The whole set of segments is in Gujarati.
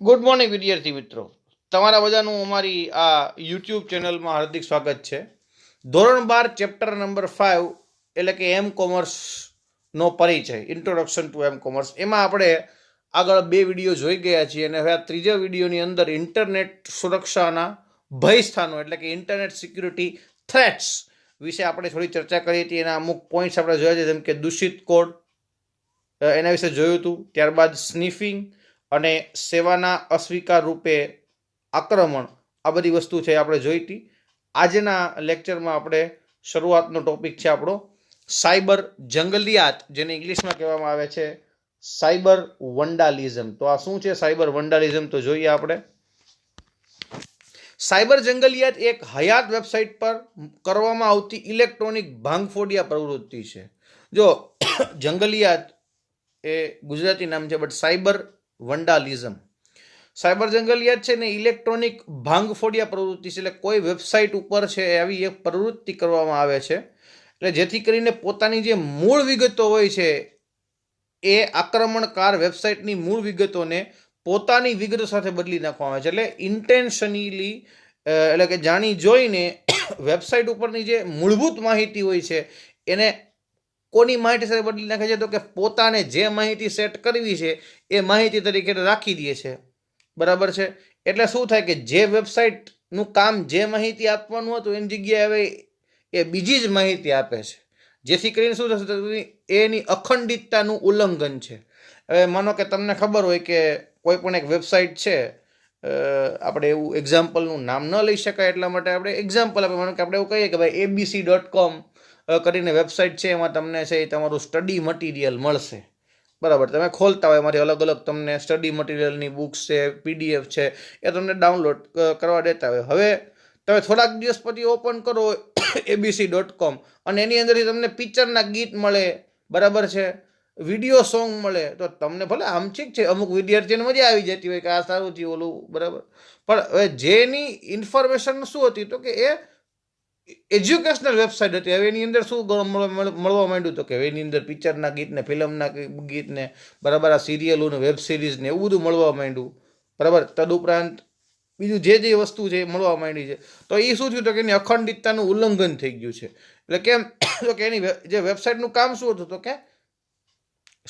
ગુડ મોર્નિંગ વિદ્યાર્થી મિત્રો, તમારા બધાનું અમારી આ યુટ્યુબ ચેનલમાં હાર્દિક સ્વાગત છે. ધોરણ 12 ચેપ્ટર નંબર 5 એટલે કે એમ કોમર્સનો પરિચય, ઇન્ટ્રોડક્શન ટુ એમ કોમર્સ, એમાં આપણે આગળ 2 વિડીયો જોઈ ગયા છીએ અને હવે આ ત્રીજા વિડીયોની અંદર ઇન્ટરનેટ સુરક્ષાના ભય સ્થાનો એટલે કે ઇન્ટરનેટ સિક્યુરિટી થ્રેટ્સ વિશે આપણે થોડી ચર્ચા કરી હતી. એના અમુક પોઈન્ટ્સ આપણે જોયા છે, જેમ કે દૂષિત કોડ, એના વિશે જોયું હતું. ત્યારબાદ સ્નિફિંગ અને સેવાના અસ્વીકાર રૂપે આક્રમણ, આ બધી વસ્તુ છે આપણે જોઈ હતી. આજના લેક્ચરમાં આપણે શરૂઆતનો ટોપિક છે આપણો સાયબર જંગલિયાત, જેને ઇંગ્લિશમાં કહેવામાં આવે છે સાયબર વંડાલિઝમ. તો આ શું છે સાયબર વંડાલિઝમ? તો જોઈએ આપણે. સાયબર જંગલિયાત એક હયાત વેબસાઇટ પર કરવામાં આવતી ઇલેક્ટ્રોનિક ભાંગફોડિયા પ્રવૃત્તિ છે. જો જંગલિયાત એ ગુજરાતી નામ છે, બટ સાયબર વંડાલિઝમ, સાયબર જંગલિયાત છે ને ઇલેક્ટ્રોનિક ભાંગફોડિયા પ્રવૃત્તિ છે. એટલે કોઈ વેબસાઇટ ઉપર છે આવી એક પ્રવૃત્તિ કરવામાં આવે છે, એટલે જેથી કરીને પોતાની જે મૂળ વિગતો હોય છે એ આક્રમણકાર વેબસાઇટની મૂળ વિગતોને પોતાની વિગતો સાથે બદલી નાખવામાં આવે છે. એટલે ઇન્ટેન્શનલી, એટલે કે જાણી જોઈને વેબસાઇટ ઉપરની જે મૂળભૂત માહિતી હોય છે એને કોની માહિતી સાથે બદલી નાખે છે? તો કે પોતાને જે માહિતી સેટ કરવી છે એ માહિતી તરીકે રાખી દે છે. બરાબર છે. એટલે શું થાય કે જે વેબસાઇટનું કામ જે માહિતી આપવાનું હતું એની જગ્યાએ હવે એ બીજી જ માહિતી આપે છે, જેથી કરીને શું થશે? એની અખંડિતતાનું ઉલ્લંઘન છે. હવે માનો કે તમને ખબર હોય કે કોઈ પણ એક વેબસાઇટ છે, આપણે એવું એક્ઝામ્પલનું નામ ન લઈ શકાય એટલા માટે આપણે એક્ઝામ્પલ આપે. માનો કે આપણે એવું કહીએ કે ભાઈ abc.com કરીને વેબસાઇટ છે, એમાં તમને છે એ તમારું સ્ટડી મટીરિયલ મળશે. બરાબર, તમે ખોલતા હોય એમાંથી અલગ અલગ તમને સ્ટડી મટીરિયલની બુક્સ છે, પીડીએફ છે, એ તમને ડાઉનલોડ કરવા દેતા હોય. હવે તમે થોડાક દિવસ પછી ઓપન કરો abc.com અને એની અંદરથી તમને પિક્ચરના ગીત મળે, બરાબર છે, વિડીયો સોંગ મળે, તો તમને ભલે આમ ઠીક છે, અમુક વિદ્યાર્થીઓને મજા આવી જતી હોય કે આ સારું થયું ઓલું, બરાબર, પણ હવે જેની ઇન્ફોર્મેશન શું હતી? તો કે એ એજ્યુકેશનલ વેબસાઇટ હતી. હવે એની અંદર શું મળવા માંડ્યું? તો કે એની અંદર પિક્ચરના ગીતને, ફિલ્મના ગીતને, બરાબર, આ સિરિયલોને, વેબ સિરીઝને એવું બધું મળવા માંડ્યું. બરાબર, તદુપરાંત બીજું જે વસ્તુ છે એ મળવા માંડી છે. તો એ શું થયું? તો કે એની અખંડિતતાનું ઉલ્લંઘન થઈ ગયું છે. એટલે કેમ? તો કે એની જે વેબસાઇટનું કામ શું હતું? તો કે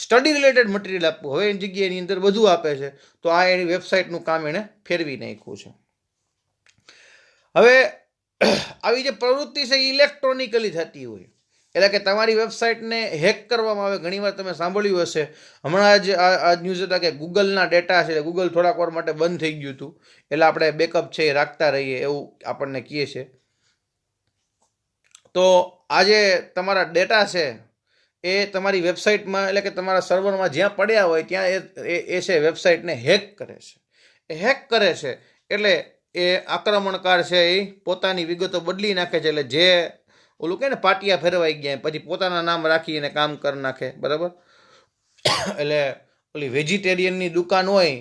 સ્ટડી રિલેટેડ મટીરિયલ આપવું. હવે એની જગ્યાએ એની અંદર બધું આપે છે. તો આ એની વેબસાઇટનું કામ એણે ફેરવી નાખ્યું છે. હવે આવી જે પ્રવૃત્તિ છે એ ઇલેક્ટ્રોનિકલી થતી હોય, એટલે કે તમારી વેબસાઇટને હેક કરવામાં આવે. ઘણીવાર તમે સાંભળ્યું હશે, હમણાં જ આ ન્યૂઝ હતા કે ગૂગલના ડેટા છે, ગૂગલ થોડાક વાર માટે બંધ થઈ ગયું હતું, એટલે આપણે બેકઅપ છે એ રાખતા રહીએ એવું આપણને કહે છે. તો આ જે તમારા ડેટા છે એ તમારી વેબસાઇટમાં, એટલે કે તમારા સર્વરમાં જ્યાં પડ્યા હોય ત્યાં એ છે વેબસાઇટને હેક કરે છે. એ હેક કરે છે એટલે એ આક્રમણકાર છે એ પોતાની વિગતો બદલી નાખે છે. એટલે જે ઓલું કે ને પાટિયા ફેરવાઈ ગયા પછી પોતાના નામ રાખીને કામ કરી નાખે. બરાબર, એટલે ઓલી વેજીટેરિયનની દુકાન હોય,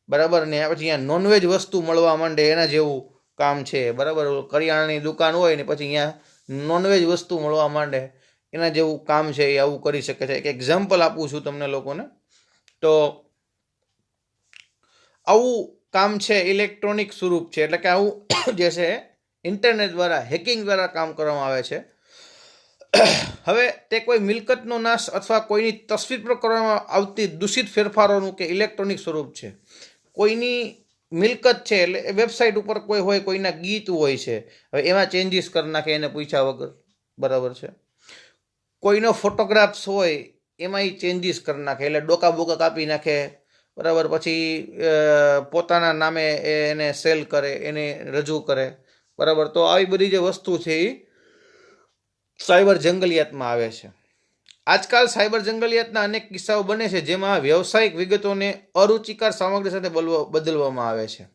બરાબર, ને પછી અહીંયા નોનવેજ વસ્તુ મળવા માંડે, એના જેવું કામ છે. બરાબર, કરિયાણાની દુકાન હોય ને પછી અહીંયા નોનવેજ વસ્તુ મળવા માંડે, એના જેવું કામ છે. એ આવું કરી શકે છે. એક એક્ઝામ્પલ આપું છું તમને લોકોને. તો આવું કામ છે ઇલેક્ટ્રોનિક સ્વરૂપ છે, એટલે કે આવું જે છે ઇન્ટરનેટ દ્વારા, હેકિંગ દ્વારા કામ કરવામાં આવે છે. હવે તે કોઈ મિલકતનો નાશ અથવા કોઈની તસવીર પર કરવામાં આવતી દૂષિત ફેરફારોનું કે ઇલેક્ટ્રોનિક સ્વરૂપ છે. કોઈની મિલકત છે, એટલે એ વેબસાઇટ ઉપર કોઈ હોય, કોઈના ગીત હોય છે, હવે એમાં ચેન્જીસ કરી નાખે એને પૂછ્યા વગર. બરાબર છે. કોઈનો ફોટોગ્રાફ્સ હોય એમાં એ ચેન્જીસ કરી નાખે, એટલે ડોકા બોકા કાપી નાખે. બરાબર, પછી પોતાના નામે એને સેલ કરે, એને રજૂ કરે. બરાબર, તો આવી બધી જે વસ્તુ છે એ સાયબર જંગલિયાતમાં આવે છે. આજકાલ સાયબર જંગલિયાતના અનેક કિસ્સાઓ બને છે જેમાં વ્યવસાયિક વિગતોને અરુચિકર સામગ્રી સાથે બદલવામાં આવે છે.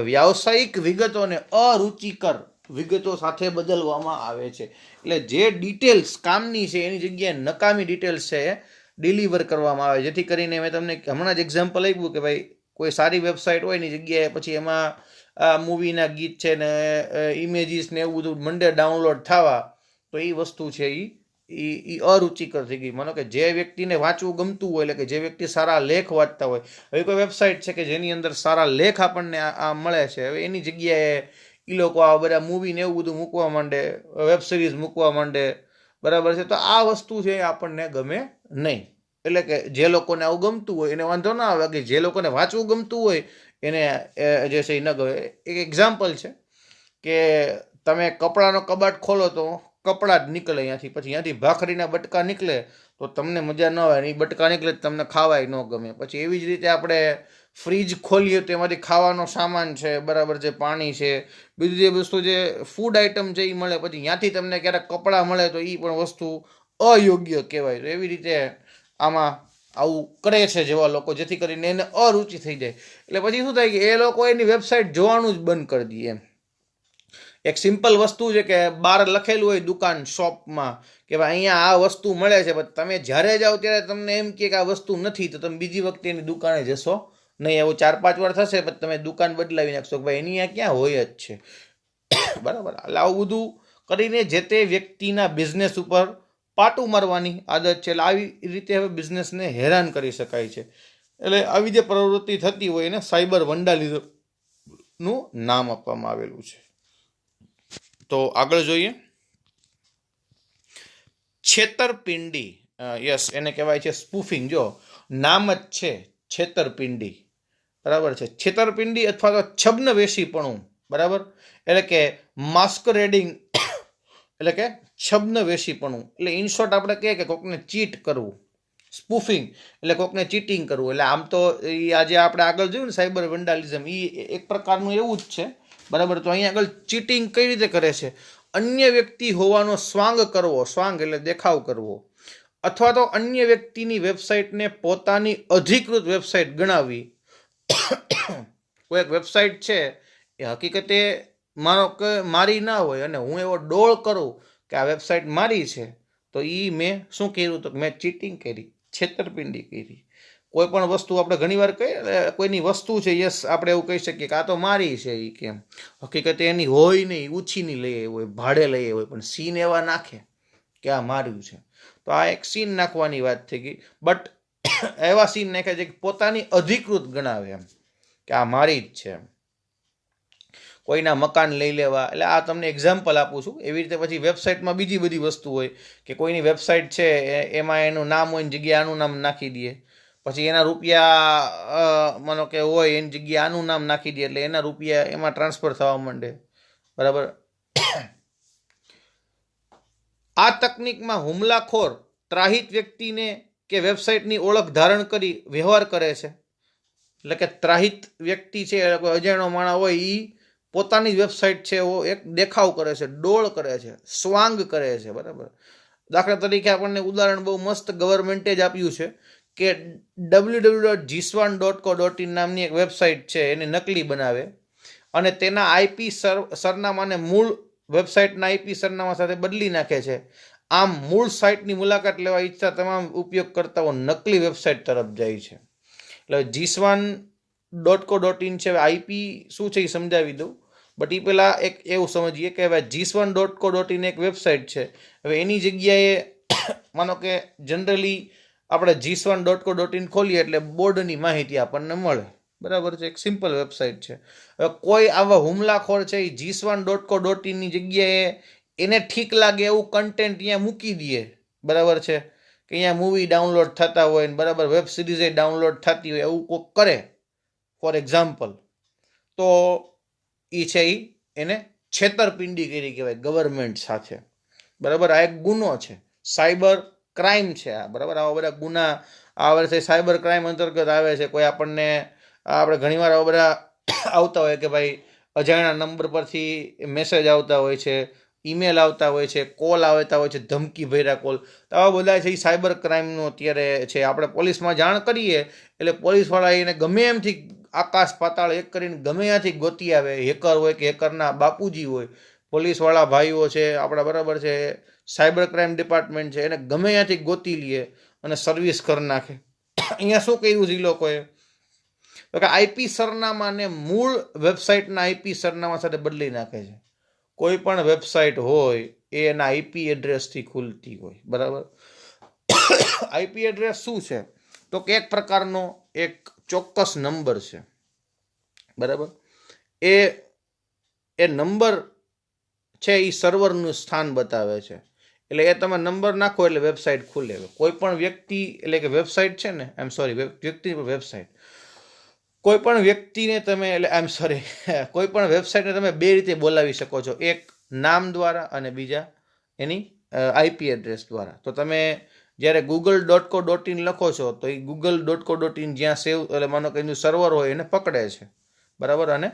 વ્યાવસાયિક વિગતોને અરુચિકર વિગતો સાથે બદલવામાં આવે છે. એટલે જે ડિટેલ્સ કામની છે એની જગ્યાએ નકામી ડિટેલ્સ છે એ ડિલિવર કરવામાં આવે, જેથી કરીને મેં તમને હમણાં જ એક્ઝામ્પલ આપ્યું કે ભાઈ કોઈ સારી વેબસાઇટ હોય એની જગ્યાએ પછી એમાં મૂવીના ગીત છે ને ઇમેજીસ ને એવું બધું મંડે ડાઉનલોડ થવા, તો એ વસ્તુ છે એ અરુચિકર થઈ ગઈ. માનો કે જે વ્યક્તિને વાંચવું ગમતું હોય, એટલે કે જે વ્યક્તિ સારા લેખ વાંચતા હોય, હવે કોઈ વેબસાઇટ છે કે જેની અંદર સારા લેખ આપણને આ મળે છે, હવે એની જગ્યાએ એ લોકો આ બધા મૂવી ને એવું બધું મૂકવા માંડે, વેબ સિરીઝ મૂકવા માંડે, બરાબર છે. તો આ વસ્તુ છે એ આપણને ગમે નહીં. એટલે કે જે લોકોને આવું ગમતું હોય એને વાંધો ના આવે, કે જે લોકોને વાંચવું ગમતું હોય એને જે છે એ ન ગમે. એક એક્ઝામ્પલ છે કે તમે કપડાનો કબાટ ખોલો તો કપડાં જ નીકળે અહીંયાથી, પછી અહીંયાથી ભાખરીના બટકા નીકળે તો તમને મજા ન આવે, એ બટકા નીકળે તમને ખાવાય ન ગમે. પછી એવી જ રીતે આપણે ફ્રીજ ખોલીએ તો એમાંથી ખાવાનો સામાન છે, બરાબર છે, પાણી છે, બીજી જે વસ્તુ જે ફૂડ આઇટમ છે એ મળે, પછી ત્યાંથી તમને ક્યારેક કપડાં મળે તો એ પણ વસ્તુ અયોગ્ય કહેવાય. તો એવી રીતે આમાં આવું કરે છે જેવા લોકો, જેથી કરીને એને અરુચિ થઈ જાય. એટલે પછી શું થાય કે એ લોકો એની વેબસાઇટ જોવાનું જ બંધ કરી દે. એમ એક સિમ્પલ વસ્તુ છે કે બહાર લખેલું હોય દુકાન શોપમાં કે ભાઈ અહીંયા આ વસ્તુ મળે છે, પણ તમે જ્યારે જાઓ ત્યારે તમને એમ કે આ વસ્તુ નથી, તો તમે બીજી વખતે એની દુકાને જશો નહીં. એવું 4-5 વાર થશે, પણ તમે દુકાન બદલાવી નાખશો કે ભાઈ એની અહીંયા ક્યાં હોય જ છે, બરાબર. એટલે આવું બધું કરીને જે તે વ્યક્તિના બિઝનેસ ઉપર પાટું મારવાની આદત છે. એટલે આવી રીતે હવે બિઝનેસને હેરાન કરી શકાય છે. એટલે આવી જે પ્રવૃત્તિ થતી હોય એને સાયબર વંડાલિઝમનું નામ આપવામાં આવેલું છે. તો આગળ જોઈએ, છેતરપિંડી. યસ, એને કહેવાય છે સ્પૂફિંગ. જો નામ જ છે છેતરપિંડી, બરાબર છે. છેતરપિંડી અથવા તો છદ્મવેશીપણું, બરાબર, એટલે કે માસ્કરેડિંગ, એટલે કે છદ્મવેશીપણું. એટલે ઇન શોર્ટ આપણે કહીએ કે કોકને ચીટ કરવું. સ્પૂફિંગ એટલે કોકને ચીટિંગ કરવું. એટલે આમ તો આજે આપણે આગળ જોયું ને સાયબર વેન્ડાલિઝમ, એ એક પ્રકારનું એવું જ છે, બરાબર. તો અહીંયા આગળ ચીટિંગ કઈ રીતે કરે છે? અન્ય વ્યક્તિ હોવાનો સ્વાંગ કરવો, સ્વાંગ એટલે દેખાવ કરવો, અથવા તો અન્ય વ્યક્તિની વેબસાઇટને પોતાની અધિકૃત વેબસાઇટ ગણાવી. કોઈ એક વેબસાઇટ છે એ હકીકતે માનો કે મારી ના હોય અને હું એવો ડોળ કરું કે આ વેબસાઇટ મારી છે, તો એ મેં શું કર્યું? તો મેં ચીટિંગ કરી, છેતરપિંડી કરી. કોઈ પણ વસ્તુ આપણે ઘણીવાર કહીએ, કોઈની વસ્તુ છે, યસ આપણે એવું કહી શકીએ કે આ તો મારી છે, એ કેમ હકીકતે એની હોય નહીં, ઉછીની લઈએ હોય, ભાડે લઈએ હોય, પણ સીન એવા નાખે કે આ માર્યું છે. તો આ એક સીન નાખવાની વાત થઈ ગઈ. બટ એવા સીન નાખે છે કે પોતાની અધિકૃત ગણાવે એમ કે આ મારી જ છે. કોઈના મકાન લઈ લેવા, એટલે આ તમને એક્ઝામ્પલ આપું છું. એવી રીતે પછી વેબસાઇટમાં બીજી બધી વસ્તુ હોય કે કોઈની વેબસાઇટ છે એમાં એનું નામ હોય એની જગ્યાએ આનું નામ નાખી દે, પછી એના રૂપિયા માનો કે હોય એની જગ્યાએ આનું નામ નાખી દે, એટલે એના રૂપિયા એમાં ટ્રાન્સફર થવા માંડે, બરાબર. આ તકનિકમાં હુમલાખોર ત્રાહિત વ્યક્તિને કે વેબસાઇટની ઓળખ ધારણ કરી વ્યવહાર કરે છે. એટલે કે ત્રાહિત વ્યક્તિ છે, કોઈ અજાણ્યો માણસ હોય, એ પોતાની વેબસાઇટ છે એવો એક દેખાવ કરે છે, ડોળ કરે છે, સ્વાંગ કરે છે, બરાબર. દાખલા તરીકે આપણને ઉદાહરણ બહુ મસ્ત ગવર્મેન્ટે જ આપ્યું છે કે www.jiswan.co.in નામની એક વેબસાઇટ છે એને નકલી બનાવે અને તેના આઈપી સરનામાને મૂળ વેબસાઇટના આઈપી સરનામા સાથે બદલી નાખે છે. આમ મૂળ સાઇટની મુલાકાત લેવા ઈચ્છતા તમામ ઉપયોગકર્તાઓ નકલી વેબસાઇટ તરફ જાય છે. એટલે jiswan.co.in છે, આઈપી શું છે એ સમજાવી દઉં, બટ એ પહેલાં એક એવું સમજીએ કે હવે jiswan.co.in એક વેબસાઇટ છે. હવે એની જગ્યાએ માનો કે જનરલી આપણે jiswan.co.in ખોલીએ એટલે બોર્ડની માહિતી આપણને મળે, બરાબર છે. એક સિમ્પલ વેબસાઇટ છે. હવે કોઈ આવા હુમલાખોર છે એ jiswan.co.in ની જગ્યાએ એને ઠીક લાગે એવું કન્ટેન્ટ અહીંયા મૂકી દે, બરાબર છે, કે અહીંયા મૂવી ડાઉનલોડ થતા હોય ને, બરાબર, વેબ સિરીઝ ડાઉનલોડ થતી હોય, એવું કોઈક કરે ફોર એક્ઝામ્પલ, તો એ છે એને છેતરપિંડી કરી કહેવાય ગવર્મેન્ટ સાથે, બરાબર. આ એક ગુનો છે, સાયબર ક્રાઇમ છે આ, બરાબર. આવા બધા ગુના આ વર્ષે સાયબર ક્રાઇમ અંતર્ગત આવે છે. કોઈ આપણે ઘણીવાર આવા બધા આવતા હોય કે ભાઈ અજાણ્યા નંબર પરથી મેસેજ આવતા હોય છે, ઈમેલ આવતા હોય છે, કોલ આવતા હોય છે, ધમકી ભર્યા કોલ. તો આવા બધા છે એ સાયબર ક્રાઇમનું અત્યારે છે. આપણે પોલીસમાં જાણ કરીએ એટલે પોલીસવાળા એને ગમે એમથી આકાશ પાતાળ એક કરીને ગમે ત્યાંથી ગોતી આવે. હેકર હોય કે હેકરના બાપુજી હોય, પોલીસવાળા ભાઈઓ છે આપણા, બરાબર છે, સાયબર ક્રાઇમ ડિપાર્ટમેન્ટ છે, એને ગમે ત્યાંથી ગોતી લે અને સર્વિસ કરી નાખે. અહીંયા શું કર્યું છે એ લોકોએ? તો કે આઈપી સરનામાને મૂળ વેબસાઇટના આઈપી સરનામા સાથે બદલી નાખે છે. કોઈ પણ વેબસાઇટ હોય એ એના આઈપી એડ્રેસથી ખુલતી હોય, બરાબર. આઈપી એડ્રેસ શું છે? તો કે એક પ્રકારનો એક ચોક્કસ નંબર છે, બરાબર. એ નંબર છે એ સર્વરનું સ્થાન બતાવે છે. એટલે એ તમે નંબર નાખો એટલે વેબસાઇટ ખુલે. કોઈ પણ વ્યક્તિ, એટલે કે વેબસાઇટ છે ને, વ્યક્તિ વેબસાઇટ, કોઈ પણ વ્યક્તિને તમે, કોઈ પણ વેબસાઇટને તમે બે રીતે બોલાવી શકો છો. એક નામ દ્વારા અને બીજા એની આઈપી એડ્રેસ દ્વારા. તો તમે જ્યારે google.co.in લખો છો તો એ google.co.in જ્યાં સેવ, એટલે માનો કે એનું સર્વર હોય એને પકડે છે, બરાબર, અને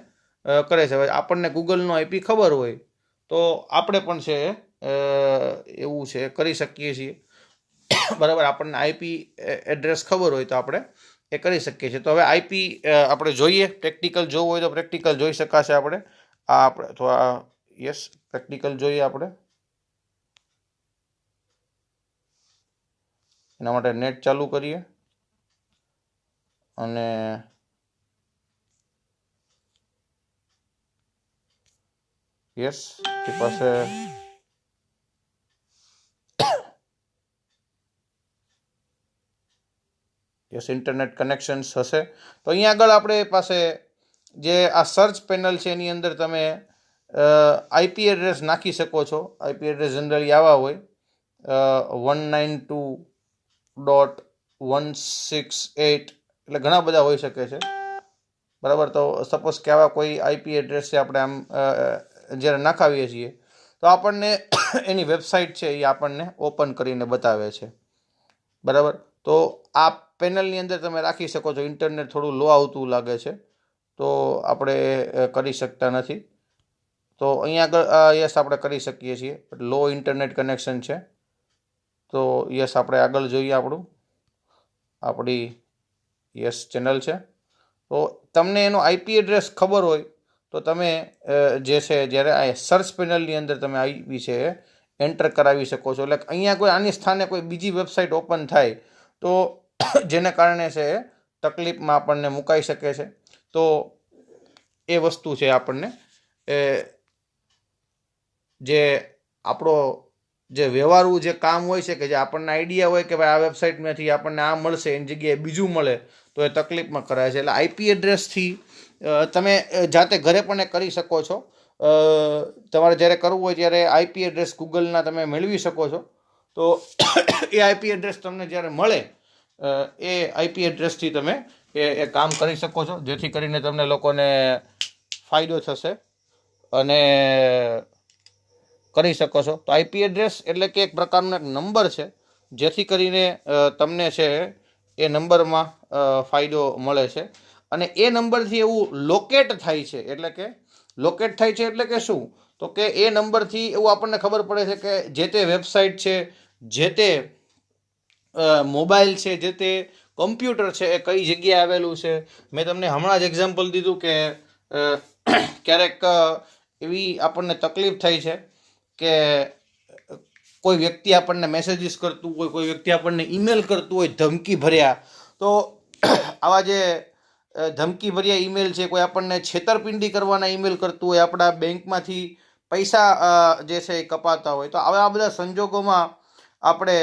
કરે છે. હવે આપણને ગૂગલનો આઈપી ખબર હોય તો આપણે પણ છે એવું છે કરી શકીએ છીએ, બરાબર. આપણને આઈપી એડ્રેસ ખબર હોય તો આપણે એ કરી શકીએ છીએ. તો હવે આઈપી આપણે જોઈએ, પ્રેક્ટિકલ જોવું હોય તો પ્રેક્ટિકલ જોઈ શકાશે આપણે. આ આપણે થોડા યસ પ્રેક્ટિકલ જોઈએ આપણે. એના માટે નેટ ચાલુ કરીએ અને યસ એ પાસે યસ ઇન્ટરનેટ કનેક્શન્સ હશે. તો અહીંયા આગળ આપણે પાસે જે આ સર્ચ પેનલ છે એની અંદર તમે આઈપી એડ્રેસ નાખી શકો છો. આઈપી એડ્રેસ જનરલી આવા હોય 192.168, એટલે ઘણા બધા હોઈ શકે છે, બરાબર. તો સપોઝ કે આવા કોઈ આઈપી એડ્રેસ છે, આપણે આમ જ્યારે નાખાવીએ છીએ તો આપણને એની વેબસાઇટ છે એ આપણને ઓપન કરીને બતાવે છે, બરાબર. તો આ પેનલની અંદર તમે રાખી શકો છો. ઇન્ટરનેટ થોડું લો આવતું લાગે છે તો આપણે કરી શકતા નથી. તો અહીંયા આગળ યસ આપણે કરી શકીએ છીએ, લો ઇન્ટરનેટ કનેક્શન છે. તો યસ આપણે આગળ જોઈએ આપણી યસ ચેનલ છે. તો તમને એનો આઈપી એડ્રેસ ખબર હોય તો તમે જે છે જ્યારે આ સર્ચ પેનલની અંદર તમે આઈપી છે એન્ટર કરાવી શકો છો. એટલે અહીંયા કોઈ આની સ્થાને કોઈ બીજી વેબસાઇટ ઓપન થાય તો જેને કારણે છે તકલીફમાં આપણને મુકાઈ શકે છે. તો એ વસ્તુ છે આપણને જે આપણો જે વ્યવહારુ જે કામ હોય છે, કે જે આપણને આઈડિયા હોય કે ભાઈ આ વેબસાઇટમાંથી આપણને આ મળશે, એની જગ્યાએ બીજું મળે તો એ તકલીફમાં કરાય છે. એટલે આઈપી એડ્રેસથી તમે જાતે ઘરે પણ એ કરી શકો છો. તમારે જ્યારે કરવું હોય ત્યારે આઈપી એડ્રેસ ગૂગલના તમે મેળવી શકો છો. તો એ આઈપી એડ્રેસ તમને જ્યારે મળે એ આઈપી એડ્રેસથી તમે એ કામ કરી શકો છો, જેથી કરીને તમને લોકોને ફાયદો થશે અને કરી શકો છો. તો આઈપી એડ્રેસ એટલે કે એક પ્રકારનો એક નંબર છે, જેથી કરીને તમને છે એ નંબરમાં ફાયદો મળે છે. અને એ નંબરથી એવું લોકેટ થાય છે. એટલે કે લોકેટ થાય છે એટલે કે શું? તો કે એ નંબરથી એવું આપણને ખબર પડે છે કે જે તે વેબસાઇટ છે, જે તે મોબાઈલ છે, જે તે કમ્પ્યુટર છે એ કઈ જગ્યાએ આવેલું છે. મેં તમને હમણાં જ એક્ઝામ્પલ દીધું કે ક્યારેક એવી આપણને તકલીફ થાય છે કે કોઈ વ્યક્તિ આપણને મેસેજીસ કરતું હોય, કોઈ વ્યક્તિ આપણને ઈમેલ કરતું હોય ધમકી ભર્યા. તો આવા જે ધમકી ભર્યા ઈમેલ છે, કોઈ આપણને છેતરપિંડી કરવાના ઈમેલ કરતું હોય, આપણા બેંકમાંથી પૈસા જે છે એ કપાતા હોય, તો આવા બધા સંજોગોમાં આપણે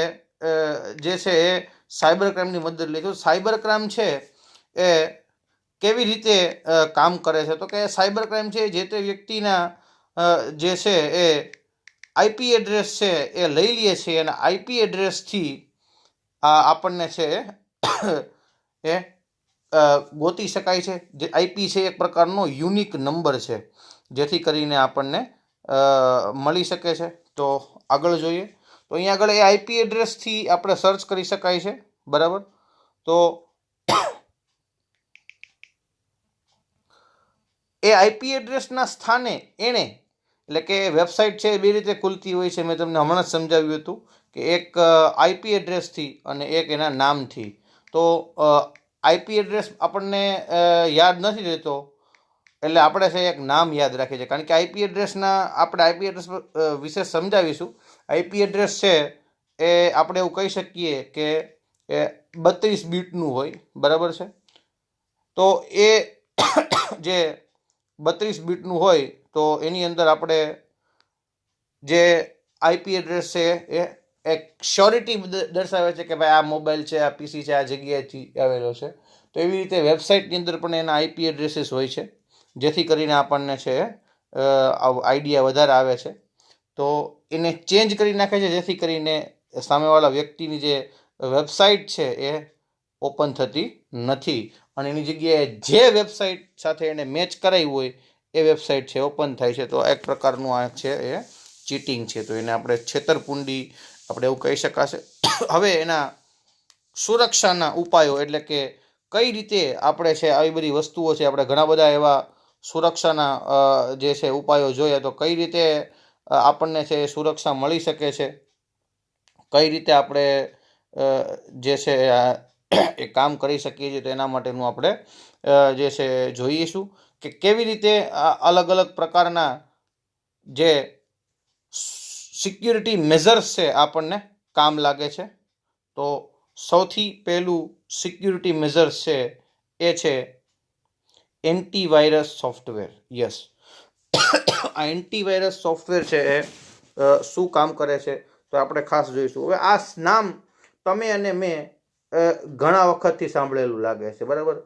જે છે એ સાયબર ક્રાઇમની મદદ લઈએ. તો સાયબર ક્રાઇમ છે એ કેવી રીતે કામ કરે છે? તો કે સાયબર ક્રાઇમ છે જે તે વ્યક્તિના જે છે એ આઈપી એડ્રેસ છે એ લઈ લે છે અને આઈપી એડ્રેસથી આપણને છે એ ગોતી શકાય છે. જે આઈપી છે એક પ્રકારનો યુનિક નંબર છે, જેથી કરીને આપણને મળી શકે છે. તો આગળ જોઈએ તો અહીંયા આગળ એ આઈપી એડ્રેસથી આપણે સર્ચ કરી શકાય છે, બરાબર. તો એ આઈપી એડ્રેસના સ્થાને એણે, એટલે કે વેબસાઇટ છે બે રીતે ખુલતી હોય છે. મેં તમને હમણાં જ સમજાવ્યું હતું કે એક આઈપી એડ્રેસથી અને એક એના નામથી. તો આઈપી એડ્રેસ આપણને યાદ નથી રહેતો એટલે આપણે છે એક નામ યાદ રાખીએ છીએ, કારણ કે આઈપી એડ્રેસના આપણે આઈપી એડ્રેસ વિશે સમજાવીશું. આઈપી એડ્રેસ છે એ આપણે એવું કહી શકીએ કે 32 બીટનું હોય, બરાબર છે. તો એ જે 32 બીટનું હોય તો એની અંદર આપણે જે આઈપી એડ્રેસ છે એ એક શ્યોરિટી દર્શાવે છે કે ભાઈ આ મોબાઈલ છે, આ પીસી છે, આ જગ્યાએથી આવેલો છે. તો એવી રીતે વેબસાઇટની અંદર પણ એના આઈપી એડ્રેસીસ હોય છે, જેથી કરીને આપણને છે આઈડિયા વધારે આવે છે. તો એને ચેન્જ કરી નાખે છે, જેથી કરીને સામેવાળા વ્યક્તિની જે વેબસાઇટ છે એ ઓપન થતી નથી, અને એની જગ્યાએ જે વેબસાઇટ સાથે એને મેચ કરાવી હોય એ વેબસાઇટ છે ઓપન થાય છે. તો એક પ્રકારનું આ છે એ ચીટિંગ છે. તો એને આપણે છેતરપિંડી આપણે એવું કહી શકાશે. હવે એના સુરક્ષાના ઉપાયો એટલે કે કઈ રીતે આપણે છે આવી બધી વસ્તુઓ છે, આપણે ઘણા બધા એવા સુરક્ષાના જે છે ઉપાયો જોઈએ, તો કઈ રીતે આપણને છે એ સુરક્ષા મળી શકે છે, કઈ રીતે આપણે જે છે એ કામ કરી શકીએ છીએ. તો એના માટેનું આપણે જે છે જોઈશું કે કેવી રીતે અલગ અલગ પ્રકારના જે સિક્યુરિટી મેઝર્સ છે આપણને કામ લાગે છે. તો સૌથી પહેલું સિક્યુરિટી મેઝર્સ છે એ છે એન્ટીવાયરસ સોફ્ટવેર. યસ, આ એન્ટીવાયરસ સોફ્ટવેર છે એ શું કામ કરે છે તો આપણે ખાસ જોઈશું. હવે આ નામ તમે અને મેં ઘણા વખતથી સાંભળેલું લાગે છે, બરાબર.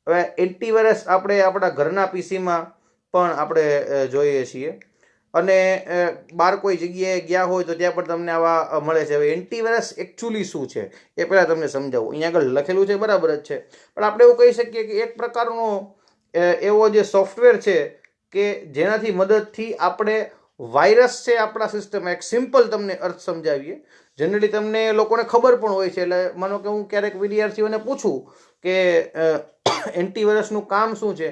હવે એન્ટીવાયરસ આપણે આપણા ઘરના પીસીમાં પણ આપણે જોઈએ છીએ, અને બહાર કોઈ જગ્યાએ ગયા હોય તો ત્યાં પણ તમને આવા મળે છે. હવે એન્ટીવાયરસ એકચ્યુઅલી શું છે એ પહેલાં તમને સમજાવું. અહીંયા આગળ લખેલું છે બરાબર જ છે, પણ આપણે એવું કહી શકીએ કે એક પ્રકારનો એવો જે સોફ્ટવેર છે કે જેનાથી મદદથી આપણે વાયરસ છે આપણા સિસ્ટમમાં, એક સિમ્પલ તમને અર્થ સમજાવીએ, જનરલી તમને લોકોને ખબર પણ હોય છે. એટલે માનો કે હું ક્યારેક વિદ્યાર્થીઓને પૂછું કે એન્ટીવાયરસનું કામ શું છે,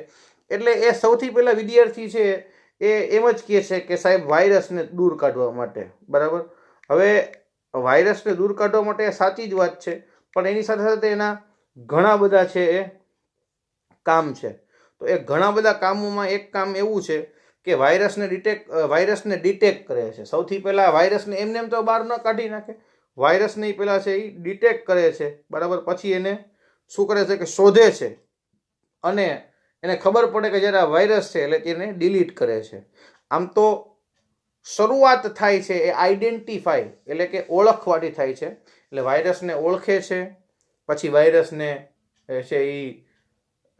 એટલે એ સૌથી પહેલાં વિદ્યાર્થી છે એ એમ જ કહે છે કે સાહેબ વાયરસને દૂર કાઢવા માટે, બરાબર. હવે વાયરસને દૂર કાઢવા માટે સાચી જ વાત છે, પણ એની સાથે સાથે એના ઘણા બધા છે એ કામ છે. તો એ ઘણા બધા કામોમાં એક કામ એવું છે કે વાયરસને ડિટેક્ટ કરે છે. સૌથી પહેલાં વાયરસને એમને એમ તો બહાર ન કાઢી નાખે, વાયરસને પહેલાં છે એ ડિટેક્ટ કરે છે, બરાબર. પછી એને શું કરે છે કે શોધે છે, અને એને ખબર પડે કે જ્યારે આ વાયરસ છે એટલે તેને ડિલીટ કરે છે. આમ તો શરૂઆત થાય છે એ આઈડેન્ટિફાઈ એટલે કે ઓળખવાથી થાય છે. એટલે વાયરસને ઓળખે છે, પછી વાયરસને છે એ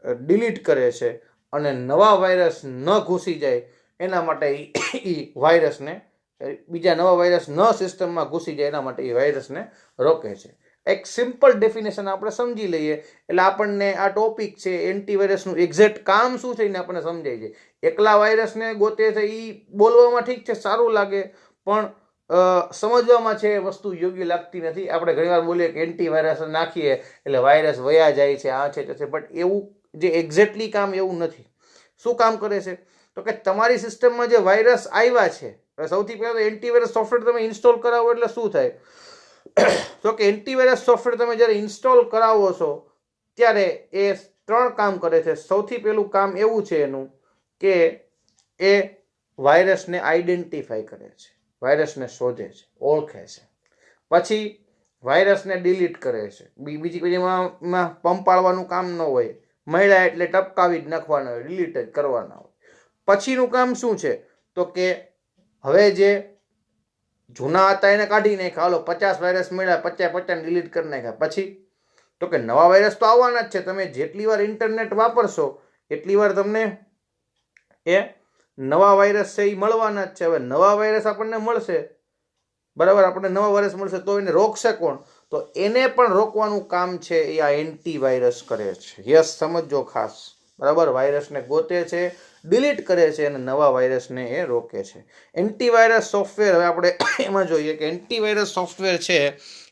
ડિલીટ કરે છે, અને નવા વાયરસ ન ઘૂસી જાય એના માટે એ વાયરસને, બીજા નવા વાયરસ ન સિસ્ટમમાં ઘૂસી જાય એના માટે એ વાયરસને રોકે છે. એક સિમ્પલ ડેફિનેશન આપણે સમજી લઈએ એટલે આપણને આ ટોપિક છે એન્ટીવાયરસનું એક્ઝેક્ટ કામ શું છે એને આપણને સમજાય છે. એકલા વાયરસને ગોતે છે એ બોલવામાં ઠીક છે, સારું લાગે, પણ સમજવામાં છે એ વસ્તુ યોગ્ય લાગતી નથી. આપણે ઘણીવાર બોલીએ કે એન્ટીવાયરસ નાખીએ એટલે વાયરસ વયા જાય છે, આ છે તે છે, બટ એવું જે એક્ઝેક્ટલી કામ એવું નથી. શું કામ કરે છે તો કે તમારી સિસ્ટમમાં જે વાયરસ આવ્યા છે, સૌથી પહેલાં તો એન્ટીવાયરસ સોફ્ટવેર તમે ઇન્સ્ટોલ કરાવો એટલે શું થાય તો કે એન્ટીવાયરસ સોફ્ટવેર તમે જ્યારે ઇન્સ્ટોલ કરાવો છો ત્યારે એ 3 કામ કરે છે. સૌથી પહેલું કામ એવું છે એનું કે એ વાયરસને આઈડેન્ટિફાઈ કરે છે, વાયરસને શોધે છે, ઓળખે છે, પછી વાયરસને ડિલીટ કરે છે. બીજી એમાં પંપાળવાનું કામ ન હોય, મળ્યા એટલે ટપકાવી જ નાખવાના હોય, ડિલીટ જ કરવાના હોય. પછીનું કામ શું છે તો કે હવે જે જૂના હતા એને કાઢી નાખ્યા, હાલો 50 વાયરસ મળ્યા, 50 ડિલીટ કરી નાખ્યા. પછી તો કે નવા વાયરસ તો આવવાના જ છે. તમે જેટલી વાર ઇન્ટરનેટ વાપરશો એટલી વાર તમને એ નવા વાયરસ છે એ મળવાના જ છે. હવે નવા વાયરસ આપણને મળશે, બરાબર, આપણને નવા વાયરસ મળશે તો એને રોકશે કોણ? તો એને પણ રોકવાનું કામ છે એ આ એન્ટીવાયરસ કરે છે. યસ, સમજો ખાસ, બરાબર. વાયરસને ગોતે છે, ડિલીટ કરે છે, અને નવા વાયરસને એ રોકે છે. એન્ટીવાયરસ સોફ્ટવેર, હવે આપણે એમાં જોઈએ કે એન્ટીવાયરસ સોફ્ટવેર છે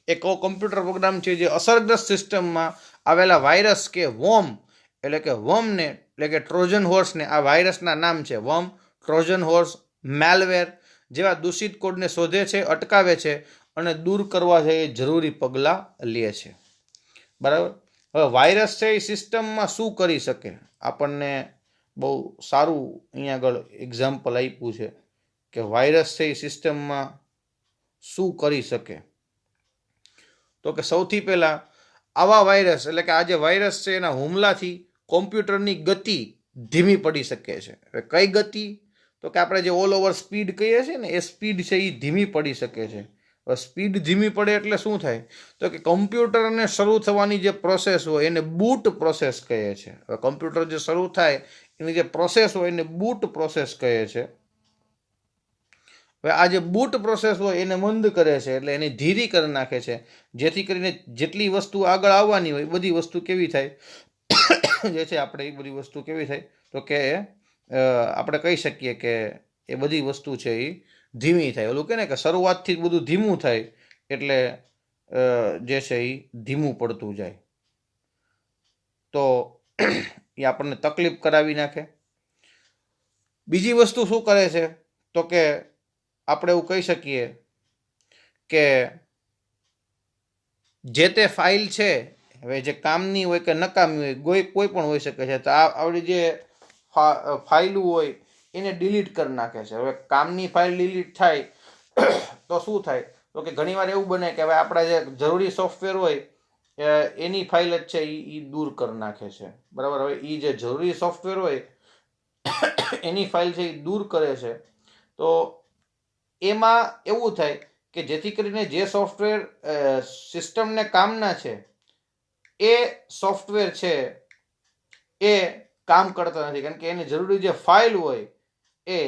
એક કમ્પ્યુટર પ્રોગ્રામ છે જે અસરગ્રસ્ત સિસ્ટમમાં આવેલા વાયરસ કે વોર્મ એટલે કે વર્મને એટલે કે ટ્રોજન હોર્સને, આ વાયરસના નામ છે વર્મ, ટ્રોજન હોર્સ, મેલવેર જેવા દૂષિત કોડને શોધે છે, અટકાવે છે, અને દૂર કરવા છે એ જરૂરી પગલાં લે છે, બરાબર. હવે વાયરસ છે એ સિસ્ટમમાં શું કરી શકે, આપણને બહુ સારું અહીંયા આગળ એક્ઝામ્પલ આપ્યું છે કે વાયરસ છે એ સિસ્ટમમાં શું કરી શકે. તો કે સૌથી પહેલાં આવા વાયરસ એટલે કે આ જે વાયરસ છે એના હુમલાથી કોમ્પ્યુટરની ગતિ ધીમી પડી શકે છે. હવે કઈ ગતિ તો કે આપણે જે ઓલ ઓવર સ્પીડ કહીએ છીએ ને એ સ્પીડ છે એ ધીમી પડી શકે છે. સ્પીડ ધીમી પડે એટલે શું થાય તો કે કમ્પ્યુટરને શરૂ થવાની જે પ્રોસેસ હોય એને બૂટ પ્રોસેસ કહે છે. હવે કમ્પ્યુટર જે શરૂ થાય એની જે પ્રોસેસ હોય એને બૂટ પ્રોસેસ કહે છે. હવે આ જે બૂટ પ્રોસેસ હોય એને મંદ કરે છે એટલે એને ધીરી કરી નાખે છે, જેથી કરીને જેટલી વસ્તુ આગળ આવવાની હોય બધી વસ્તુ કેવી થાય જે છે આપણે એ બધી વસ્તુ કેવી થાય તો કે આપણે કહી શકીએ કે એ બધી વસ્તુ છે એ ધીમી થાય. ઓલું કે ને કે શરૂઆતથી જ બધું ધીમું થાય એટલે જે છે એ ધીમું પડતું જાય, તો એ આપણને તકલીફ કરાવી નાખે. બીજી વસ્તુ શું કરે છે તો કે આપણે એવું કહી શકીએ કે જે તે ફાઇલ છે, હવે જે કામની હોય કે નકામી હોય કોઈ પણ હોઈ શકે છે, તો આવડી જે ફાઇલું હોય એને ડિલીટ કરી નાખે છે. હવે કામની ફાઇલ ડિલીટ થાય તો શું થાય તો કે ઘણીવાર એવું બને કે હવે આપણા જે જરૂરી સોફ્ટવેર હોય એની ફાઇલ જ છે એ દૂર કરી નાખે છે, બરાબર. હવે એ જે જરૂરી સોફ્ટવેર હોય એની ફાઇલ છે એ દૂર કરે છે, તો એમાં એવું થાય કે જેથી કરીને જે સોફ્ટવેર સિસ્ટમને કામના છે એ સોફ્ટવેર છે એ કામ કરતા નથી, કારણ કે એની જરૂરી જે ફાઇલ હોય એ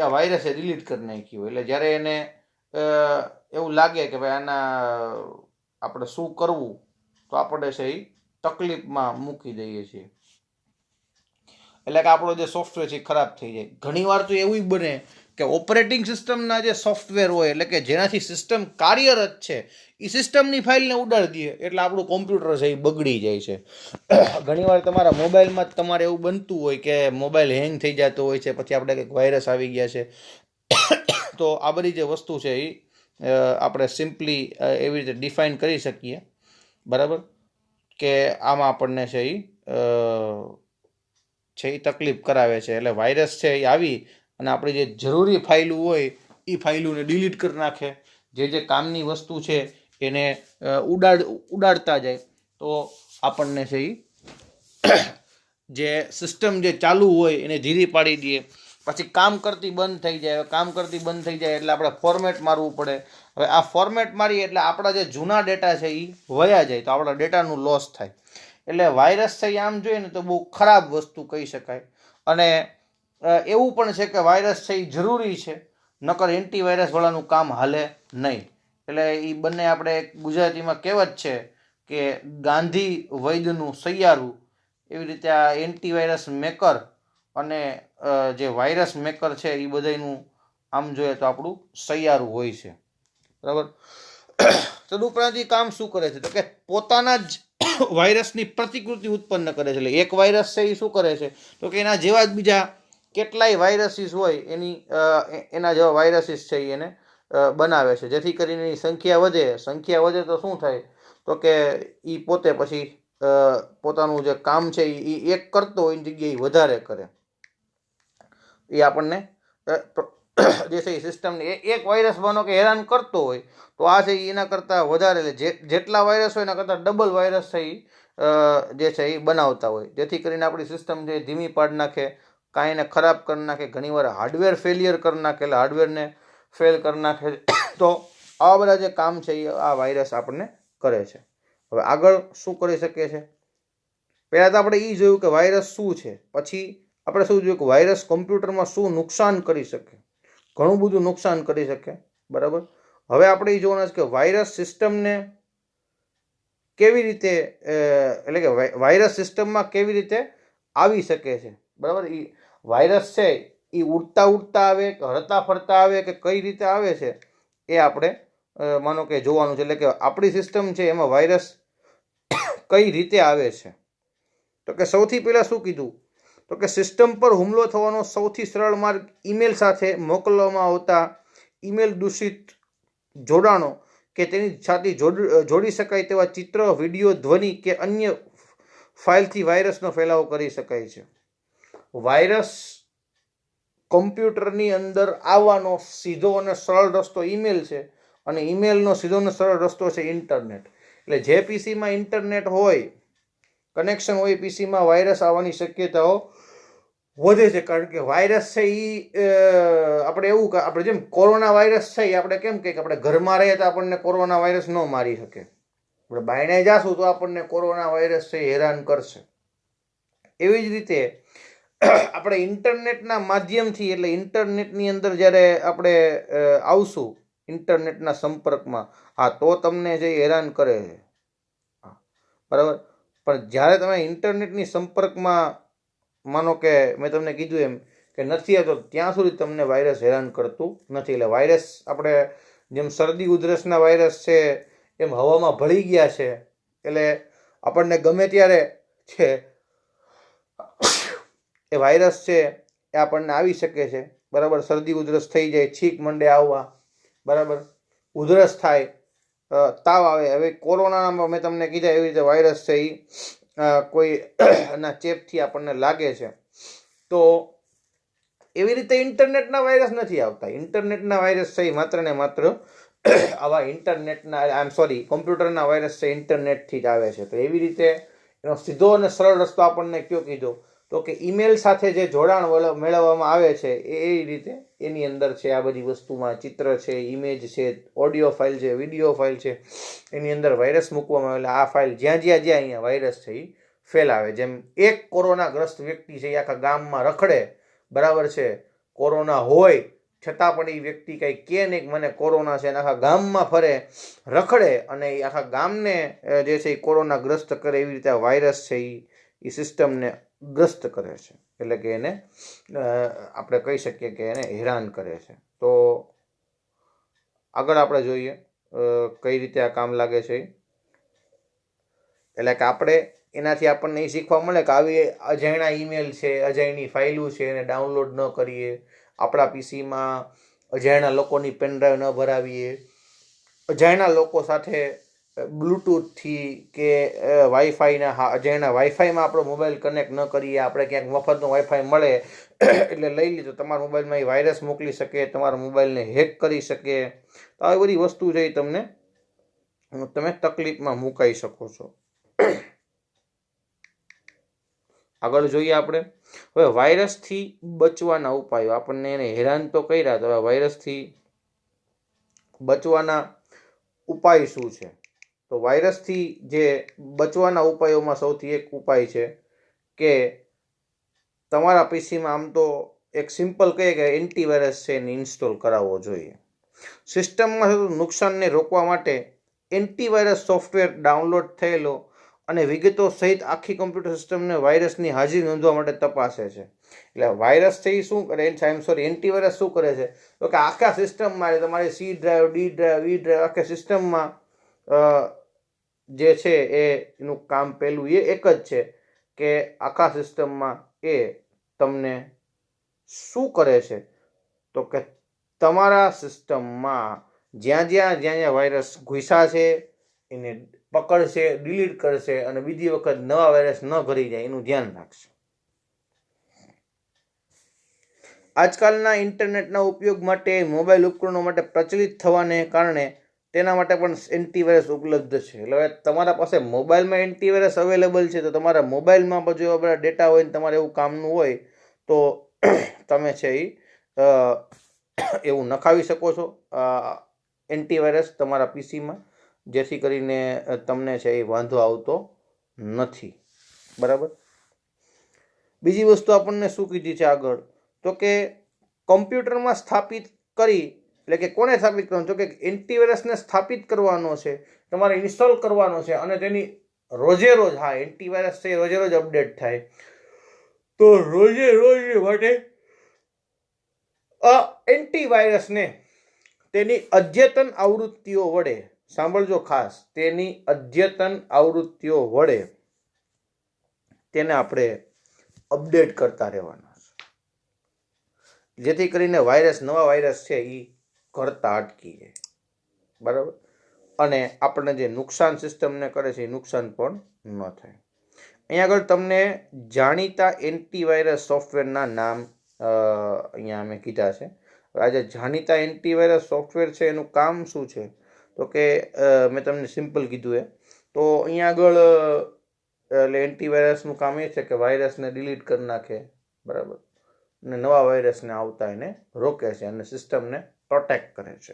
આ વાયરસે ડિલીટ કરી નાખી હોય. એટલે જ્યારે એને એવું લાગે કે ભાઈ આના આપણે શું કરવું, તો આપણે છે એ તકલીફમાં મૂકી દઈએ છીએ, એટલે કે આપણો જે સોફ્ટવેર છે એ ખરાબ થઈ જાય. ઘણીવાર તો એવું બને કે ઓપરેટિંગ સિસ્ટમના જે સોફ્ટવેર હોય એટલે કે જેનાથી સિસ્ટમ કાર્યરત છે એ સિસ્ટમની ફાઇલને ઉડાડી દે એટલે આપણું કોમ્પ્યુટર છે એ બગડી જાય છે. ઘણીવાર તમારા મોબાઈલમાં જ તમારે એવું બનતું હોય કે મોબાઈલ હેંગ થઈ જતો હોય છે, પછી આપણે કંઈક વાયરસ આવી ગયા છે, તો આ બધી જે વસ્તુ છે એ આપણે સિમ્પલી એવી રીતે ડિફાઇન કરી શકીએ, બરાબર, કે આમાં આપણને છે એ તકલીફ કરાવે છે. એટલે વાયરસ છે એ આવી અને આપણી જે જરૂરી ફાઇલો હોય એ ફાઇલોને ડિલીટ કરી નાખે, જે કામની વસ્તુ છે એને ઉડાડતા જાય, તો આપણને છે એ જે સિસ્ટમ જે ચાલુ હોય એને ધીરી પાડી દે, પછી કામ કરતી બંધ થઈ જાય. કામ કરતી બંધ થઈ જાય એટલે આપણે ફોર્મેટ મારવું પડે. હવે આ ફોર્મેટ મારીએ એટલે આપણા જે જૂના ડેટા છે એ વયા જાય, તો આપણા ડેટાનું લોસ થાય. એટલે વાયરસ છે આમ જોઈએ ને તો બહુ ખરાબ વસ્તુ કહી શકાય. અને એવું પણ છે કે વાયરસ છે એ જરૂરી છે, નકર એન્ટીવાયરસ વાળાનું કામ હાલે નહીં. એટલે એ બંને આપણે ગુજરાતીમાં કહેવત છે કે ગાંધી વૈદ્યનું સૈયારું, એવી રીતે આ એન્ટીવાયરસ મેકર અને જે વાયરસ મેકર છે એ બધાનું આમ જોઈએ તો આપણું સૈયારું હોય છે, બરાબર. તદુપરાંત એ કામ શું કરે છે તો કે પોતાના જ વાયરસની પ્રતિકૃતિ ઉત્પન્ન કરે છે. એટલે એક વાયરસ છે એ શું કરે છે તો કે એના જેવા જ બીજા કેટલાય વાયરસીસ હોય એના જેવા વાયરસીસ છે એને બનાવે છે, જેથી કરીને એની સંખ્યા વધે તો શું થાય તો કે એ પોતે પછી પોતાનું જે કામ છે એ એક કરતો હોય એની જગ્યાએ વધારે કરે. એ આપણને જે છે એ સિસ્ટમને એક વાયરસ બનો કે હેરાન કરતો હોય, તો આ છે એના કરતાં વધારે જેટલા વાયરસ હોય એના કરતાં ડબલ વાયરસ છે એ જે છે એ બનાવતા હોય, જેથી કરીને આપણી સિસ્ટમ જે ધીમી પાડી નાખે, કાંઈને ખરાબ કરી નાખે, ઘણીવાર હાર્ડવેર ફેલિયર કરી નાખે, એટલે હાર્ડવેરને ફેલ કરી નાખે. તો આવા બધા જે કામ છે એ આ વાયરસ આપણને કરે છે. હવે આગળ શું કરી શકે છે, પહેલાં તો આપણે એ જોયું કે વાયરસ શું છે, પછી આપણે શું જોયું કે વાયરસ કમ્પ્યુટરમાં શું નુકસાન કરી શકે. ઘણું બધું નુકસાન કરી શકે, બરાબર. હવે આપણે એ જોવાનું છે કે વાયરસ સિસ્ટમને કેવી રીતે એટલે કે વાયરસ સિસ્ટમમાં કેવી રીતે આવી શકે છે, બરાબર. એ વાયરસ છે એ ઉડતા આવે કે હરતા ફરતા આવે કે કઈ રીતે આવે છે એ આપણે માનો કે જોવાનું છે. એટલે કે આપણી સિસ્ટમ છે એમાં વાયરસ કઈ રીતે આવે છે, તો કે સૌથી પહેલાં શું કીધું તો કે સિસ્ટમ પર હુમલો થવાનો સૌથી સરળ માર્ગ ઈમેલ સાથે મોકલવામાં આવતા ઈમેલ દૂષિત જોડાણો કે તેની સાથે જોડી શકાય તેવા ચિત્ર, વિડીયો, ધ્વનિ કે અન્ય ફાઇલથી વાયરસનો ફેલાવો કરી શકાય છે. વાયરસ કમ્પ્યુટરની અંદર આવવાનો સીધો અને સરળ રસ્તો ઈમેલ છે, અને ઈમેલનો સીધો અને સરળ રસ્તો છે ઇન્ટરનેટ. એટલે જે પીસીમાં ઇન્ટરનેટ હોય, કનેક્શન હોય પીસીમાં, વાયરસ આવવાની શક્યતાઓ વધે છે. કારણ કે વાયરસ છે એ આપણે એવું આપણે જેમ કોરોના વાયરસ છે એ આપણે કેમ કે આપણે ઘરમાં રહીએ તો આપણને કોરોના વાયરસ ન મારી શકે, આપણે બાયણે જાશું તો આપણને કોરોના વાયરસ છે હેરાન કરશે. એવી જ રીતે આપણે ઇન્ટરનેટના માધ્યમથી, એટલે ઇન્ટરનેટની અંદર જ્યારે આપણે આવશું ઇન્ટરનેટના સંપર્કમાં, હા તો તમને જે હેરાન કરે છે, બરાબર. પણ જ્યારે તમે ઇન્ટરનેટની સંપર્કમાં માનો કે મેં તમને કીધું એમ કે નથી આવતો ત્યાં સુધી તમને વાયરસ હેરાન કરતું નથી. એટલે વાયરસ આપણે જેમ શરદી ઉધરસના વાયરસ છે એમ હવામાં ભળી ગયા છે, એટલે આપણને ગમે ત્યારે છે એ વાયરસ છે એ આપણને આવી શકે છે, બરાબર. શરદી ઉધરસ થઈ જાય, છીંક મંડે આવવા, બરાબર, ઉધરસ થાય, તાવ આવે. હવે કોરોનામાં મેં તમને કીધા એવી રીતે વાયરસ છે એ કોઈ ના ચેપથી આપણને લાગે છે. તો એવી રીતે ઇન્ટરનેટના વાયરસ નથી આવતા. ઇન્ટરનેટના વાયરસ છે એ માત્ર ને માત્ર આવા ઇન્ટરનેટના કોમ્પ્યુટરના વાયરસ છે ઇન્ટરનેટથી જ આવે છે. તો એવી રીતે એનો સીધો અને સરળ રસ્તો આપણને કયો કીધો તો કે ઈમેલ સાથે જે જોડાણ મેળવવામાં આવે છે એ રીતે એની અંદર છે આ બધી વસ્તુમાં ચિત્ર છે, ઇમેજ છે, ઓડિયો ફાઇલ છે, વિડીયો ફાઇલ છે, એની અંદર વાયરસ મૂકવામાં આવે. આ ફાઇલ જ્યાં અહીંયા વાયરસ છે એ ફેલાવે. જેમ એક કોરોનાગ્રસ્ત વ્યક્તિ છે એ આખા ગામમાં રખડે, બરાબર છે, કોરોના હોય છતાં પણ એ વ્યક્તિ કંઈ કે નહીં મને કોરોના છે, આખા ગામમાં ફરે રખડે અને એ આખા ગામને જે છે એ કોરોનાગ્રસ્ત કરે. એવી રીતે વાયરસ છે એ સિસ્ટમને ગ્રસ્ત કરે છે, એટલે કે એને આપણે કહી શકીએ કે એને હેરાન કરે છે. તો આગળ આપણે જોઈએ કઈ રીતે આ કામ લાગે છે. એટલે કે આપણે એનાથી આપણને એ શીખવા મળે કે આવી અજાણ્યા ઈમેલ છે, અજાણ્યા ફાઇલો છે એને ડાઉનલોડ ન કરીએ, આપણા પીસીમાં અજાણ્યા લોકોની પેનડ્રાઈવ ન ભરાવીએ, અજાણ્યા લોકો સાથે બ્લૂટૂથથી કે વાઈફાઈના અજાણ્યા વાઈફાઈમાં આપણો મોબાઈલ કનેક્ટ ન કરીએ. આપણે ક્યાંક મફતનો વાઈફાઈ મળે એટલે લઈ લીધો, તમારા મોબાઈલમાં એ વાયરસ મોકલી શકે, તમારા મોબાઈલને હેક કરી શકે. તો આવી બધી વસ્તુ છે એ તમે તકલીફમાં મુકાઈ શકો છો. આગળ જોઈએ આપણે હવે વાયરસથી બચવાના ઉપાયો. આપણને એને હેરાન તો કર્યા, તો હવે વાયરસથી બચવાના ઉપાય શું છે? તો વાયરસથી જે બચવાના ઉપાયોમાં સૌથી એક ઉપાય છે કે તમારા પીસીમાં આમ તો એક સિમ્પલ કહે કે એન્ટીવાયરસ છે એને ઇન્સ્ટોલ કરાવવો જોઈએ. સિસ્ટમમાં થતું નુકસાનને રોકવા માટે એન્ટીવાયરસ સોફ્ટવેર ડાઉનલોડ થયેલો અને વિગતો સહિત આખી કમ્પ્યુટર સિસ્ટમને વાયરસની હાજરી નોંધવા માટે તપાસે છે. એટલે વાયરસ છે એ શું કરે, એન્ટીવાયરસ શું કરે છે તો કે આખા સિસ્ટમમાં તમારી સી ડ્રાઈવ, ડી ડ્રાઈવ, ઈ ડ્રાઈવ, આખા સિસ્ટમમાં જે છે એનું કામ પહેલું એ એક જ છે કે આખા સિસ્ટમમાં એ તમને શું કરે છે તો કે તમારા સિસ્ટમમાં જ્યાં વાયરસ ઘૂસ્યા છે એને પકડશે, ડિલીટ કરશે અને બીજી વખત નવા વાયરસ ન ભરી જાય એનું ધ્યાન રાખશે. આજકાલના ઇન્ટરનેટના ઉપયોગ માટે મોબાઈલ ઉપકરણો માટે પ્રચલિત થવાને કારણે તેના માટે પણ એન્ટીવાયરસ ઉપલબ્ધ છે. એટલે હવે તમારા પાસે મોબાઈલમાં એન્ટીવાયરસ અવેલેબલ છે તો તમારા મોબાઈલમાં બધું એવા બધા ડેટા હોય ને તમારે એવું કામનું હોય તો તમે છે એ એવું નખાવી શકો છો એન્ટીવાયરસ તમારા પીસીમાં, જેથી કરીને તમને છે એ વાંધો આવતો નથી, બરાબર. બીજી વસ્તુ આપણને શું કીધી છે આગળ તો કે કમ્પ્યુટરમાં સ્થાપિત કરી, એટલે કે કોને સ્થાપિત કરવાનું તો કે એન્ટીવાયરસને સ્થાપિત કરવાનો છે, તમારે ઇન્સ્ટોલ કરવાનો છે અને તેની રોજે રોજ, હા એન્ટીવાયરસ છે રોજે રોજ અપડેટ થાય, તો રોજે રોજ માટે એન્ટીવાયરસને તેની અદ્યતન આવૃત્તિઓ વડે, સાંભળજો ખાસ, તેની અદ્યતન આવૃત્તિઓ વડે તેને આપણે અપડેટ કરતા રહેવાના છે, જેથી કરીને નવા વાયરસ છે એ કરતા અટકી જાય, બરાબર. અને આપણને જે નુકસાન સિસ્ટમને કરે છે એ નુકસાન પણ ન થાય. અહીંયા આગળ તમને જાણીતા એન્ટીવાયરસ સોફ્ટવેરના નામ અહીંયા મેં કીધા છે. આજે જાણીતા એન્ટીવાયરસ સોફ્ટવેર છે એનું કામ શું છે તો કે મેં તમને સિમ્પલ કીધું એ. તો અહીંયા આગળ એટલે એન્ટીવાયરસનું કામ એ છે કે વાયરસને ડિલીટ કરી નાખે, બરાબર, અને નવા વાયરસને આવતા એને રોકે છે અને સિસ્ટમને પ્રોટેક્ટ કરે છે.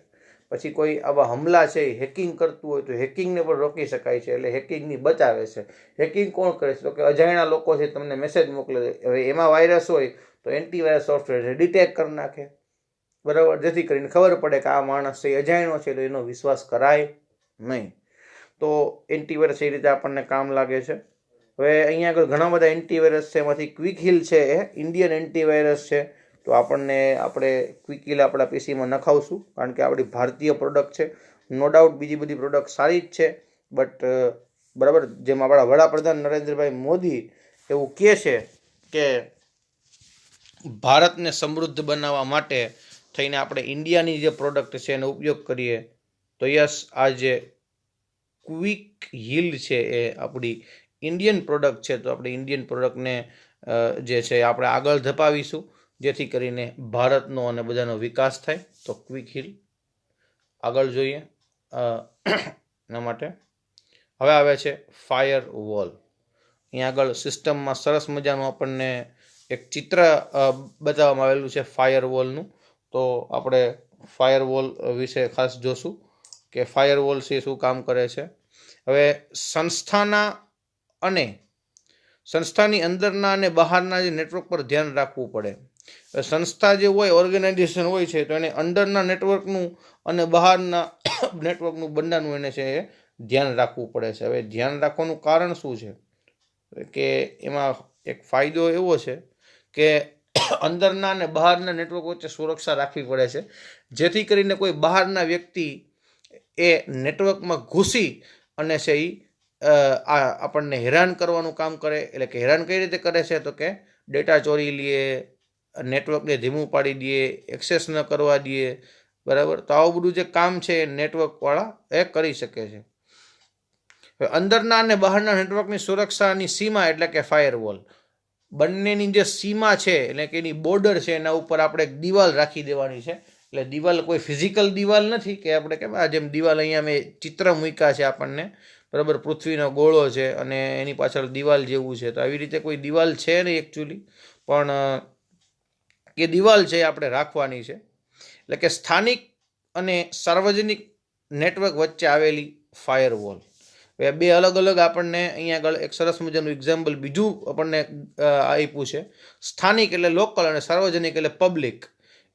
પછી કોઈ આવા હુમલા છે એ હેકિંગ કરતું હોય તો હેકિંગને પણ રોકી શકાય છે, એટલે હેકિંગની બચાવે છે. હેકિંગ કોણ કરે છે? તો કે અજાણ્યા લોકો છે તમને મેસેજ મોકલે છે, હવે એમાં વાયરસ હોય તો એન્ટીવાયરસ સોફ્ટવેર છે ડિટેક્ટ કરી નાખે, બરાબર, જેથી કરીને ખબર પડે કે આ માણસ છે અજાણ્યો છે, તો એનો વિશ્વાસ કરાય નહીં. તો એન્ટીવાયરસ એ રીતે આપણને કામ લાગે છે. હવે અહીંયા આગળ ઘણા બધા એન્ટીવાયરસ છે, એમાંથી ક્વિક હિલ છે એ ઇન્ડિયન એન્ટીવાયરસ છે. તો આપણે ક્વિક હિલ આપણા પીસીમાં નખાવશું, કારણ કે આપણી ભારતીય પ્રોડક્ટ છે. નો ડાઉટ બીજી બધી પ્રોડક્ટ સારી જ છે, બટ બરાબર, જેમ આપણા વડાપ્રધાન નરેન્દ્રભાઈ મોદી એવું કહે છે કે ભારતને સમૃદ્ધ બનાવવા માટે થઈને આપણે ઇન્ડિયાની જે પ્રોડક્ટ છે એનો ઉપયોગ કરીએ, તો યસ, આ જે ક્વિક હિલ છે એ આપણી ઇન્ડિયન પ્રોડક્ટ છે. તો આપણે ઇન્ડિયન પ્રોડક્ટને જે છે આપણે આગળ ધપાવીશું, જેથી કરીને ભારતનો અને બધાનો વિકાસ થાય. તો ક્વિક હિલ આગળ જોઈએ એના માટે. હવે આવે છે ફાયર વોલ. અહીંયા આગળ સિસ્ટમમાં સરસ મજાનું આપણને એક ચિત્ર બતાવવામાં આવેલું છે ફાયર વોલનું. તો આપણે ફાયર વોલ વિશે ખાસ જોશું કે ફાયર વોલ છે શું કામ કરે છે. હવે સંસ્થાની અંદરના અને બહારના જે નેટવર્ક પર ધ્યાન રાખવું પડે. સંસ્થા જે હોય, ઓર્ગેનાઇઝેશન હોય છે, તો એને અંદરના નેટવર્કનું અને બહારના નેટવર્કનું બંનેનું એને છે એ ધ્યાન રાખવું પડે છે. હવે ધ્યાન રાખવાનું કારણ શું છે કે એમાં એક ફાયદો એવો છે કે અંદરના અને બહારના નેટવર્ક વચ્ચે સુરક્ષા રાખવી પડે છે, જેથી કરીને કોઈ બહારના વ્યક્તિ એ નેટવર્કમાં ઘૂસી અને છે એ આપણને હેરાન કરવાનું કામ કરે. એટલે કે હેરાન કઈ રીતે કરે છે? તો કે ડેટા ચોરી લે, નેટવર્કને ધીમું પાડી દે, એક્સેસ ન કરવા દે, બરાબર. તો આવું બધું જે કામ છે એ નેટવર્કવાળા એ કરી શકે છે. અંદરના અને બહારના નેટવર્કની સુરક્ષાની સીમા એટલે કે ફાયરવોલ, બંનેની જે સીમા છે એટલે કે એની બોર્ડર છે એના ઉપર આપણે એક દિવાલ રાખી દેવાની છે. એટલે દિવાલ કોઈ ફિઝિકલ દિવાલ નથી કે આપણે કેમ જેમ દિવાલ અહીંયા મેં ચિત્ર મૂક્યા છે આપણને, બરાબર, પૃથ્વીનો ગોળો છે અને એની પાછળ દિવાલ જેવું છે. તો આવી રીતે કોઈ દિવાલ છે નહીં એકચ્યુઅલી, પણ એ દિવાલ છે એ આપણે રાખવાની છે. એટલે કે સ્થાનિક અને સાર્વજનિક નેટવર્ક વચ્ચે આવેલી ફાયરવોલ. બે અલગ અલગ આપણને અહીંયા આગળ એક સરસ મજાનું એક્ઝામ્પલ બીજું આપણને આપ્યું છે. સ્થાનિક એટલે લોકલ અને સાર્વજનિક એટલે પબ્લિક.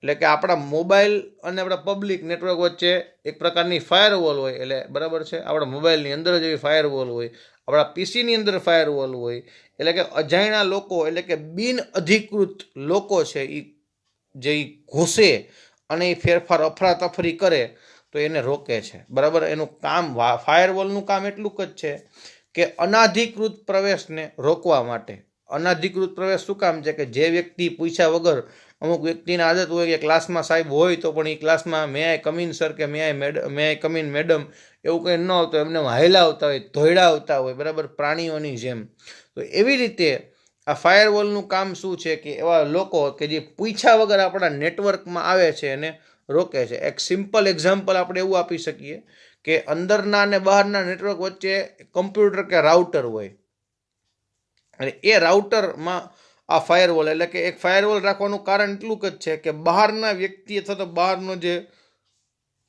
એટલે કે આપણા મોબાઈલ અને આપણા પબ્લિક નેટવર્ક વચ્ચે એક પ્રકારની ફાયરવોલ હોય. એટલે બરાબર છે, આપણા મોબાઈલની અંદર જેવી ફાયરવોલ હોય, આપણા પીસીની અંદર ફાયરવોલ હોય. એટલે કે અજાણ્યા લોકો, એટલે કે બિન અધિકૃત લોકો છે એ જે ઘૂસે અને એ ફેરફાર અફરાતફરી કરે તો એને રોકે છે, બરાબર. એનું કામ, ફાયરવોલનું કામ એટલું જ છે કે અનાધિકૃત પ્રવેશને રોકવા માટે. અનાધિકૃત પ્રવેશ શું કામ છે? કે જે વ્યક્તિ પૂછ્યા વગર, અમુક વ્યક્તિની આદત હોય કે ક્લાસમાં સાહેબ હોય તો પણ એ ક્લાસમાં મે આઈ કમિન સર કે મે આઈ કમિન મેડમ એવું કંઈ ન આવતું, એમને હાયલા આવતા હોય, ધોયડા આવતા હોય, બરાબર, પ્રાણીઓની જેમ. તો એવી રીતે આ ફાયરવોલનું કામ શું છે કે એવા લોકો કે જે પૂછ્યા વગર આપણા નેટવર્કમાં આવે છે એને રોકે છે. એક સિમ્પલ એક્ઝામ્પલ આપણે એવું આપી શકીએ કે અંદરના અને બહારના નેટવર્ક વચ્ચે કમ્પ્યુટર કે રાઉટર હોય, અને એ રાઉટરમાં આ ફાયરવોલ, એટલે કે એક ફાયરવોલ રાખવાનું કારણ એટલું જ છે કે બહારના વ્યક્તિ અથવા તો બહારનો જે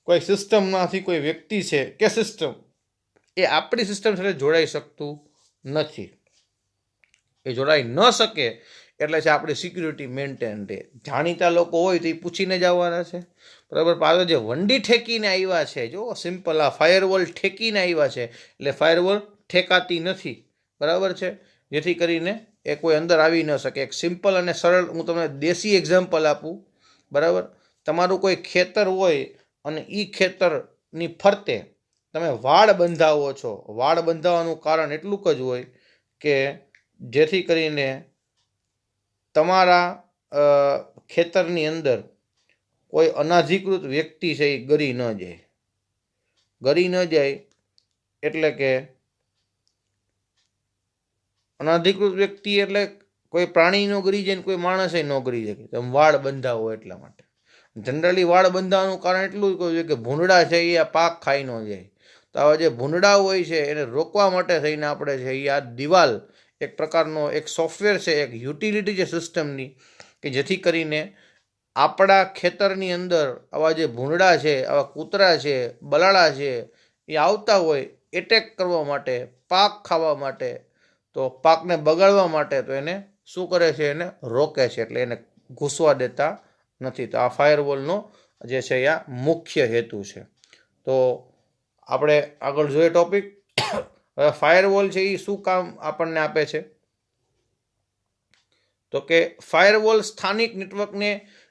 કોઈ સિસ્ટમમાંથી કોઈ વ્યક્તિ છે કે સિસ્ટમ એ આપણી સિસ્ટમ સાથે જોડાઈ શકતું નથી. એ જોડાઈ ન શકે એટલે છે આપણી સિક્યુરિટી મેન્ટેન રહે. જાણીતા લોકો હોય તો એ પૂછીને જ આવવાના છે, બરાબર. પાછો જે વંડી ઠેકીને આવ્યા છે, જો સિમ્પલ આ ફાયરવોલ ઠેકીને આવ્યા છે એટલે ફાયરવોલ ઠેકાતી નથી, બરાબર છે, જેથી કરીને એ કોઈ અંદર આવી ન શકે. એક સિમ્પલ અને સરળ હું તમને દેશી એક્ઝામ્પલ આપું, બરાબર. તમારું કોઈ ખેતર હોય અને એ ખેતરની ફરતે તમે વાડ બંધાવો છો. વાડ બંધાવવાનું કારણ એટલું જ હોય કે જેથી કરીને તમારા ખેતરની અંદર કોઈ અનાધિકૃત વ્યક્તિ છે એ ગરી ન જાય. ગરી ન જાય એટલે કે અનાધિકૃત વ્યક્તિ એટલે કોઈ પ્રાણી ન ગરી જાય ને કોઈ માણસે ન ગરી જાય. તમે વાડ બંધાવો એટલા માટે. જનરલી વાડ બંધાવવાનું કારણ એટલું જ કહ્યું છે કે ભૂંડડા છે એ આ પાક ખાઈ ન જાય. તો આવા જે ભૂંડડા હોય છે એને રોકવા માટે થઈને આપણે છે એ આ દિવાલ એક પ્રકારનો એક સોફ્ટવેર છે, એક યુટિલિટી છે સિસ્ટમની, કે જેથી કરીને આપણા ખેતરની અંદર આવા જે ભૂંડડા છે, આવા કૂતરા છે, બલાડા છે, એ આવતા હોય એટેક કરવા માટે, પાક ખાવા માટે, તો પાકને બગાડવા માટે, તો એને શું કરે છે, એને રોકે છે, એટલે એને ઘૂસવા દેતા નથી. તો આ ફાયરવોલનો જે છે એ આ મુખ્ય હેતુ છે. તો આપણે આગળ જોઈએ ટોપિક. હવે ફાયરવોલ છે એ શું કામ આપણને આપે છે? તો કે ફાયરવોલ સ્થાનિક નેટવર્કને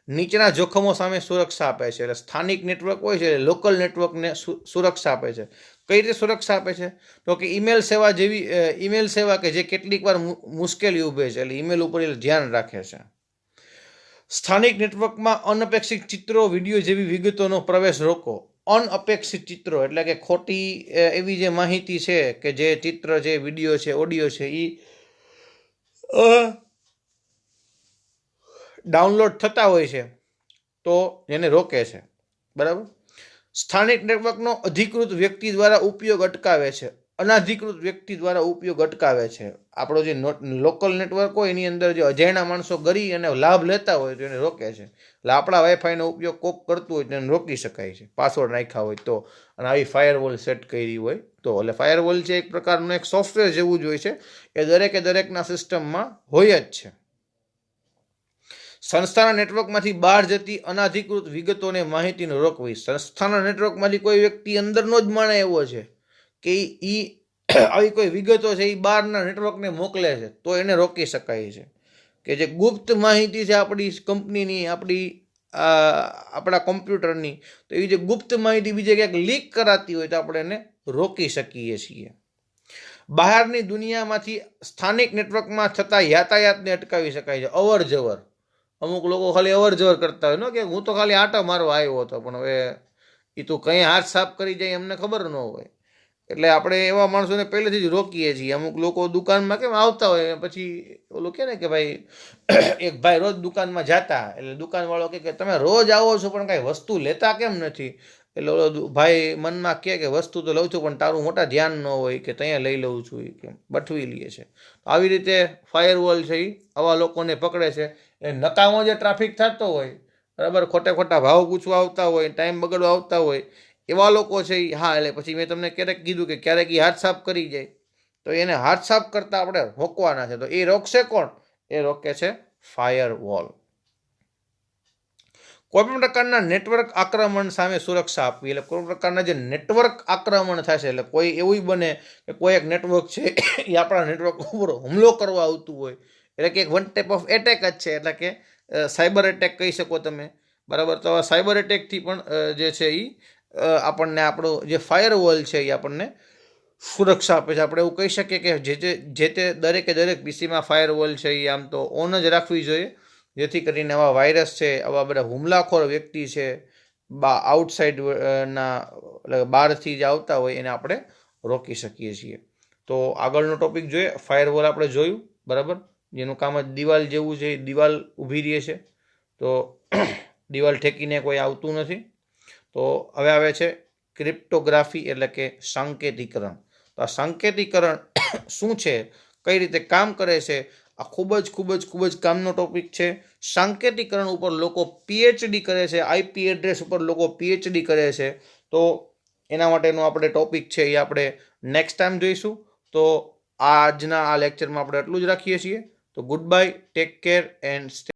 નીચેના જોખમો સામે સુરક્ષા આપે છે. એટલે સ્થાનિક નેટવર્ક હોય છે, લોકલ નેટવર્કને સુરક્ષા આપે છે. કઈ રીતે સુરક્ષા આપે છે? તો કે ઈમેલ સેવા જેવી ઈમેલ સેવા કે જે કેટલીક વાર મુશ્કેલી ઊભે છે, એટલે ઈમેલ ઉપર ધ્યાન રાખે છે. સ્થાનિક નેટવર્કમાં અનપેક્ષિત ચિત્રો, વિડીયો જેવી વિગતોનો પ્રવેશ રોકો. અનઅપેક્ષિત ચિત્રો એટલે કે ખોટી એવી જે માહિતી છે, કે જે ચિત્ર છે, વિડીયો છે, ઓડિયો છે, એ ડાઉનલોડ થતા હોય છે, તો એને રોકે છે. બરાબર. સ્થાનિક નેટવર્કનો અધિકૃત વ્યક્તિ દ્વારા ઉપયોગ અટકાવે છે. અનાધિકૃત વ્યક્તિ દ્વારા ઉપયોગ અટકાવે છે. આપણો જે લોકલ નેટવર્ક હોય એની અંદર જે અજાણ્યા માણસો ગરી અને લાભ લેતા હોય તો એને રોકે છે. એટલે આપણા વાઈફાઈનો ઉપયોગ કોક કરતું હોય તો એને રોકી શકાય છે, પાસવર્ડ નાખ્યા હોય તો, અને આવી ફાયરવોલ સેટ કરી હોય તો. એટલે ફાયરવોલ છે એક પ્રકારનું એક સોફ્ટવેર જેવું જ હોય છે, એ દરેકના સિસ્ટમમાં હોય જ છે. સંસ્થાના નેટવર્કમાંથી બહાર જતી અનાધિકૃત વિગતોને માહિતીને રોકવી. સંસ્થાના નેટવર્કમાંથી કોઈ વ્યક્તિ અંદરનો જ માણે એવો છે કે એ આવી કોઈ વિગતો છે એ બહારના નેટવર્કને મોકલે છે, તો એને રોકી શકાય છે. કે જે ગુપ્ત માહિતી છે આપણી કંપનીની, આપણા કોમ્પ્યુટરની, તો એવી જે ગુપ્ત માહિતી બીજે ક્યાંક લીક કરાતી હોય તો આપણે એને રોકી શકીએ છીએ. બહારની દુનિયામાંથી સ્થાનિક નેટવર્કમાં થતા યાતાયાતને અટકાવી શકાય છે. અવર જવર, અમુક લોકો ખાલી અવર જવર કરતા હોય ને, કે હું તો ખાલી આટા મારવા આવ્યો હતો, પણ હવે એ તો કંઈ હાથ સાફ કરી જાય એમને ખબર ન હોય. એટલે આપણે એવા માણસોને પહેલેથી જ રોકીએ છીએ. અમુક લોકો દુકાનમાં કેમ આવતા હોય, પછી ઓલું કહે ને કે ભાઈ એક ભાઈ રોજ દુકાનમાં જતા, એટલે દુકાનવાળો કે તમે રોજ આવો છો પણ કાંઈ વસ્તુ લેતા કેમ નથી? એટલે ઓલો ભાઈ મનમાં કહે કે વસ્તુ તો લઉં છું પણ તારું મોટા ધ્યાન ન હોય, કે ત્યાં લઈ લઉં છું, એ કેમ બઠવી લે છે. આવી રીતે ફાયરવોલ છે એ આવા લોકોને પકડે છે. એ નકામો જે ટ્રાફિક થતો હોય, બરાબર, ખોટા ભાવ પૂછવા આવતા હોય, ટાઈમ બગડવા આવતા હોય, એવા લોકો છે એ, હા, એટલે પછી મેં તમને ક્યારેક કીધું કે ક્યારેક એ હાથ સાફ કરી જાય, તો એને હાથ સાફ કરતાં આપણે રોકવાના છે. તો એ રોકશે કોણ? એ રોકે છે ફાયરવોલ. કોઈ પણ પ્રકારના નેટવર્ક આક્રમણ સામે સુરક્ષા આપવી. એટલે કોઈ પ્રકારના જે નેટવર્ક આક્રમણ થશે, એટલે કોઈ એવું બને કે કોઈ એક નેટવર્ક છે એ આપણા નેટવર્ક ઉપર હુમલો કરવા આવતું હોય, એટલે કે એક વન ટાઈપ ઓફ એટેક જ છે, એટલે કે સાયબર એટેક કહી શકો તમે. બરાબર. તો આ સાયબર એટેકથી પણ જે છે એ આપણને આપણો જે ફાયરવોલ છે એ આપણને સુરક્ષા આપે છે. આપણે એવું કહી શકીએ કે જે તે દરેક પીસીમાં ફાયરવોલ છે એ આમ તો ઓન જ રાખવી જોઈએ, જેથી કરીને આવા વાયરસ છે, આવા બધા હુમલાખોર વ્યક્તિ છે, આઉટસાઇડ ના એટલે બહારથી જે આવતા હોય એને આપણે રોકી શકીએ છીએ. તો આગળનો ટોપિક જોઈએ. ફાયરવોલ આપણે જોયું, બરાબર, જેનું કામ જ દિવાલ જેવું છે, દિવાલ ઊભી રહે છે, તો દિવાલ ઠેકીને કોઈ આવતું નથી. તો હવે આવે છે ક્રિપ્ટોગ્રાફી, એટલે કે સાંકેતિકરણ. તો આ સાંકેતિકરણ શું છે, કઈ રીતે કામ કરે છે, આ ખૂબ જ કામનો ટોપિક છે. સાંકેતિકરણ ઉપર લોકો પીએચડી કરે છે, આઈપી એડ્રેસ ઉપર લોકો પીએચડી કરે છે. તો એના માટેનો આપણે ટોપિક છે એ આપણે નેક્સ્ટ ટાઈમ જોઈશું. તો આજના આ લેક્ચરમાં આપણે એટલું જ રાખીએ છીએ. તો good bye, take care and stay.